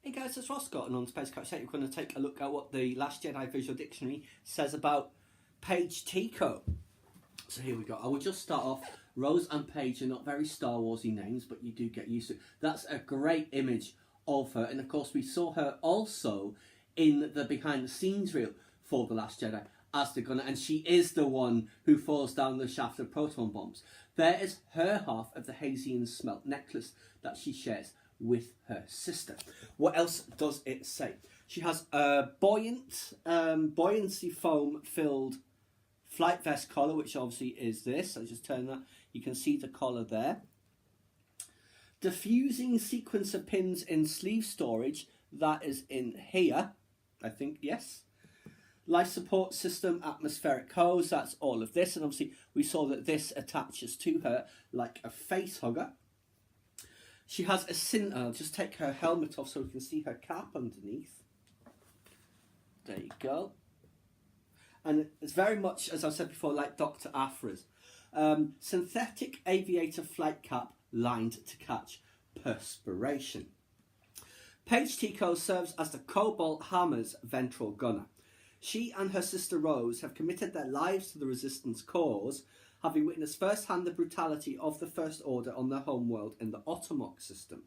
Hey guys, it's Ross Scott and on Space Couch 8 we're going to take a look at what the Last Jedi Visual Dictionary says about Paige Tico. So here we go. I will just start off. Rose and Paige are not very Star Warsy names, but you do get used to it. That's a great image of her, and of course we saw her also in the behind the scenes reel for The Last Jedi as the gunner, and she is the one who falls down the shaft of proton bombs. There is her half of the Hazian smelt necklace that she shares with her sister. What else does it say? She has a buoyancy foam filled flight vest collar, which obviously is this. I just turn that. You can see the collar there. Diffusing sequence of pins in sleeve storage. That is in here. I think, yes. Life support system, atmospheric hose. That's all of this. And obviously we saw that this attaches to her like a face hugger. She has a I'll just take her helmet off so we can see her cap underneath. There you go. And it's very much, as I said before, like Dr. Aphra's. Synthetic aviator flight cap lined to catch perspiration. Paige Tico serves as the Cobalt Hammer's ventral gunner. She and her sister Rose have committed their lives to the Resistance cause, having witnessed firsthand the brutality of the First Order on their homeworld in the Otomok system.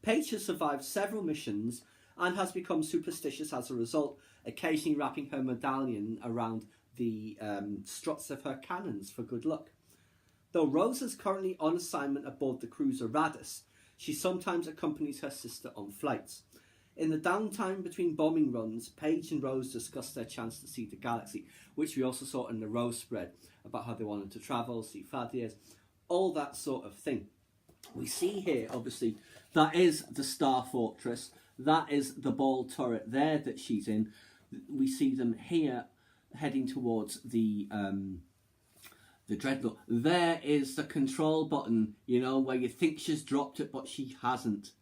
Paige has survived several missions and has become superstitious as a result, occasionally wrapping her medallion around the struts of her cannons for good luck. Though Rose is currently on assignment aboard the cruiser Radis, she sometimes accompanies her sister on flights. In the downtime between bombing runs, Paige and Rose discuss their chance to see the galaxy, which we also saw in the Rose spread, about how they wanted to travel, see Thaddeus, all that sort of thing. We see here, obviously, that is the Star Fortress. That is the ball turret there that she's in. We see them here heading towards the Dreadnought. There is the control button, you know, where you think she's dropped it, but she hasn't.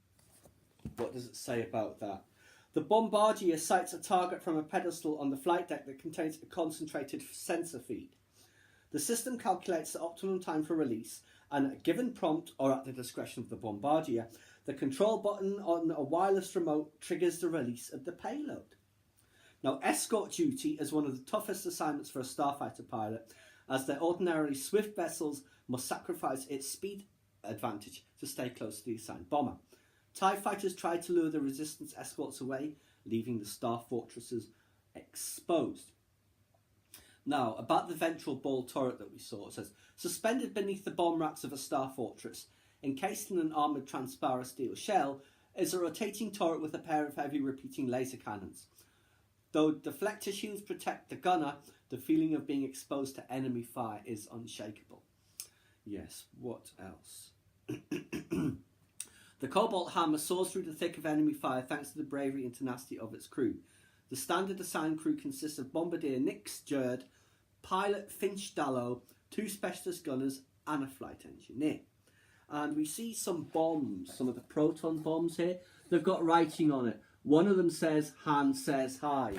What does it say about that? The Bombardier sights a target from a pedestal on the flight deck that contains a concentrated sensor feed. The system calculates the optimum time for release, and at a given prompt, or at the discretion of the Bombardier, the control button on a wireless remote triggers the release of the payload. Now, escort duty is one of the toughest assignments for a starfighter pilot, as their ordinarily swift vessels must sacrifice its speed advantage to stay close to the assigned bomber. TIE fighters try to lure the Resistance escorts away, leaving the Star Fortresses exposed. Now, about the ventral ball turret that we saw, it says, suspended beneath the bomb racks of a Star Fortress, encased in an armoured transparent steel shell, is a rotating turret with a pair of heavy repeating laser cannons. Though deflector shields protect the gunner, the feeling of being exposed to enemy fire is unshakable. Yes, what else? The Cobalt Hammer soars through the thick of enemy fire thanks to the bravery and tenacity of its crew. The standard assigned crew consists of Bombardier Nick Jerd, pilot Finch Dallow, 2 specialist gunners and a flight engineer. And we see some bombs, some of the proton bombs here. They've got writing on it. One of them says, Han says hi.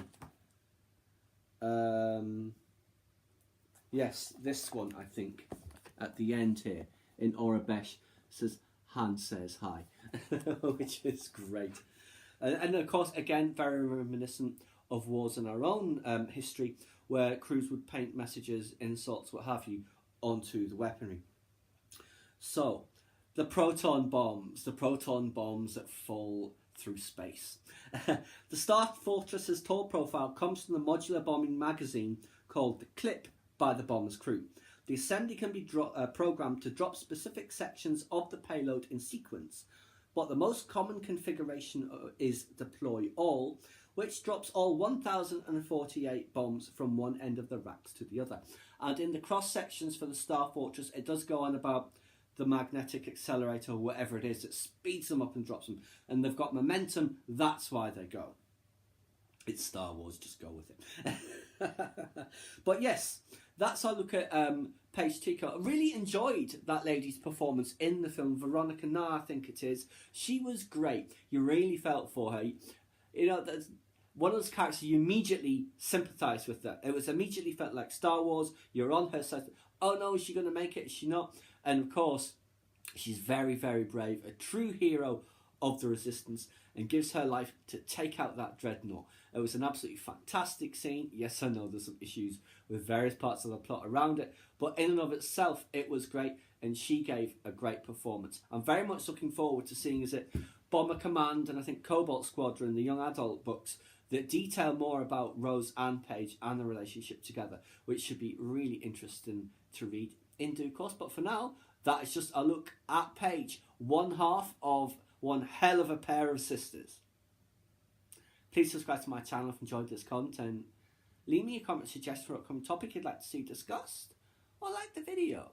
Yes, this one, I think, at the end here, in Orabesh, says, Han says hi, which is great. And of course, again, very reminiscent of wars in our own history, where crews would paint messages, insults, what have you, onto the weaponry. So, the proton bombs that fall through space. The Star Fortress's tall profile comes from the modular bombing magazine called the Clip by the bomber's crew. The assembly can be programmed to drop specific sections of the payload in sequence, but the most common configuration is deploy all, which drops all 1,048 bombs from one end of the racks to the other. And in the cross sections for the Star Fortress, it does go on about the magnetic accelerator or whatever it is that speeds them up and drops them. And they've got momentum, that's why they go. It's Star Wars, just go with it. But yes, that's our look at Paige Tico. I really enjoyed that lady's performance in the film. Veronica Na, I think it is. She was great. You really felt for her. You know, that's one of those characters you immediately sympathised with her. It was immediately felt like Star Wars. You're on her side. Oh no, is she going to make it? Is she not? And of course, she's very, very brave. A true hero of the Resistance and gives her life to take out that dreadnought. It was an absolutely fantastic scene. Yes, I know there's some issues with various parts of the plot around it, but in and of itself, it was great, and she gave a great performance. I'm very much looking forward to seeing is it Bomber Command and I think Cobalt Squadron, the young adult books, that detail more about Rose and Paige and the relationship together, which should be really interesting to read in due course. But for now, that is just a look at Paige, one half of one hell of a pair of sisters. Please subscribe to my channel if you enjoyed this content. Leave me a comment suggestion for an upcoming topic you'd like to see discussed, or like the video.